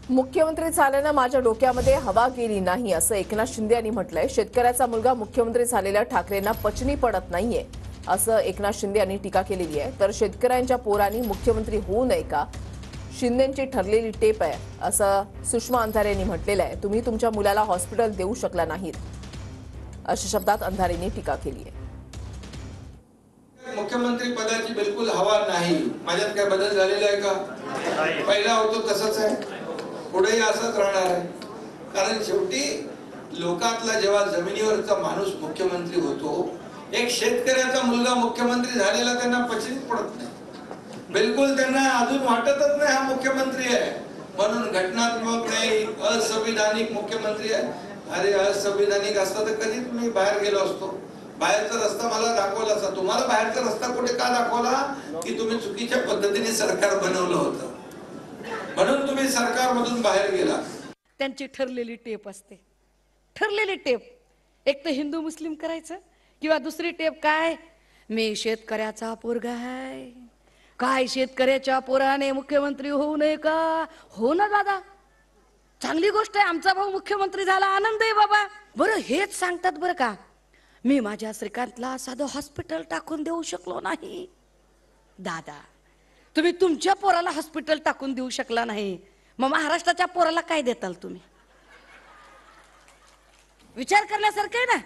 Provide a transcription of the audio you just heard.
मुख्यमंत्री झाल्यानं माझ्या डोक्यामध्ये हवा गेली नाही असं एकनाथ शिंदे यांनी म्हटलंय। शेतकऱ्याचा मुलगा मुख्यमंत्री झालेल्या ठाकरेंना पचनी पडत नाहीये असं एकनाथ शिंदे यांनी टीका केलेली आहे। तर शेतकऱ्यांच्या पोरांनी मुख्यमंत्री होऊ नये का, शिंदेंची ठरलेली टेप आहे असं सुषमा अंधारे यांनी म्हटलेलं आहे। तुम्ही तुमच्या मुलाला हॉस्पिटल देऊ शकला नाहीत अशा शब्दात अंधारेंनी टीका केली आहे। मुख्यमंत्री पदाची बिलकुल हवा नाही। माझ्यात काय बदल झालेला आहे का? पहिला होतो तसंच आहे, पुढेही असंच राहणार आहे। कारण शेवटी लोकातला जेव्हा जमिनीवरचा माणूस मुख्यमंत्री होतो, एक शेतकऱ्याचा मुलगा मुख्यमंत्री झालेला त्यांना पचनीत पडत नाही, बिलकुल त्यांना अजून वाटतच नाही हा मुख्यमंत्री आहे। म्हणून घटनात्मक नाही, असंविधानिक मुख्यमंत्री आहे। अरे असंविधानिक असता तर कधी तुम्ही बाहेर गेलो असतो, बाहेरचा रस्ता मला दाखवला असता। तुम्हाला बाहेरचा रस्ता कुठे का दाखवला? की तुम्ही चुकीच्या पद्धतीने सरकार बनवलं होतं, म्हणून तुम्ही सरकारमधून बाहेर गेला। त्यांची ठरलेली टेप असते, ठरलेली टेप। एक तर हिंदू मुस्लिम करायचं, किंवा दुसरी टेप काय, मी शेतकऱ्याचा पोरगा आहे, काय शेतकऱ्याच्या पोराने मुख्यमंत्री होऊ नये का? हो ना दादा, चांगली गोष्ट आहे, आमचा भाऊ मुख्यमंत्री झाला, आनंद आहे बाबा। बरं हेच सांगतात बरं का, मी माझ्या श्रीकांतला साधं हॉस्पिटल टाकून देऊ शकलो नाही। दादा तुम्ही तुमच्या पोराला हॉस्पिटल टाकून देऊ शकला नाही, मग महाराष्ट्राच्या पोराला काय देताल तुम्ही? विचार करण्यासारखं आहे ना।